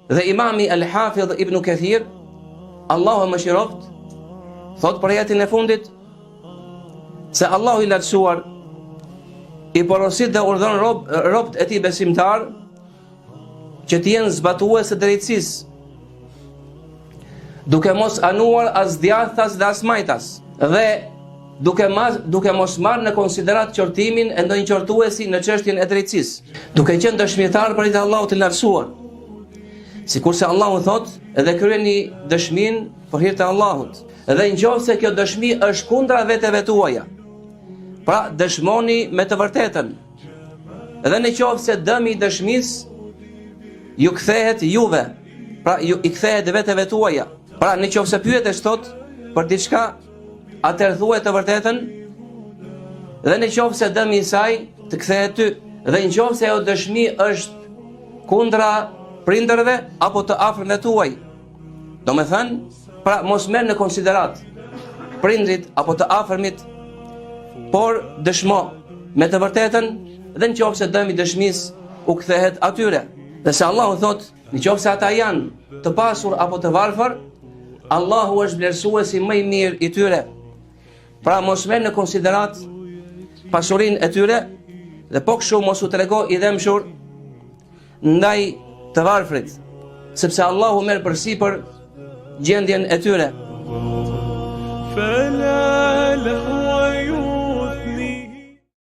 Dhe imami Al-Hafidh Ibn Kathir, Allahu më shiroft, thot për ajetin e fundit se Allahu i lartësuar i porosit dhe urdhon robët e tij besimtar që të jenë zbatues të drejtësisë, duke mos anuar as djathtas dhe as majtas, dhe duke mos marrë në konsiderat qortimin e ndonjë qortuesi në çështjen e drejtësisë, duke qenë dëshmitar për hir të Allahut të lartësuar. Sikurse Allahu thot, edhe kryeni dëshminë për hir të Allahut, dhe nëse kjo dëshmi është kundra veteve tuaja, pra dëshmoni me të vërtetën. Dhe nëse dëmi i dëshmisë ju kthehet juve, pra ju i kthehet veteve tuaja. Pra nëse pyetesh thot për diçka, atëherë thuaj të vërtetën, dhe nëse dëmi i saj të kthehet ty, dhe nëse ajo dëshmi është kundra prindërve apo të afërmve tuaj. Domethënë, pra mos merr në konsiderat prindrit apo të afërmit, por dëshmo me të vërtetën, dhe nëse dëmi i dëshmisë u kthehet atyre. Dhe se Allahu thot, nëse ata janë të pasur apo të varfër, Allahu është vlerësuesi më i mirë i tyre. Pra mos merr në konsiderat pasurinë e tyre, dhe po kështu mos u trego i dëmshur ndaj të varfrit, sepse Allahu merr përsipër gjendjen e tyre.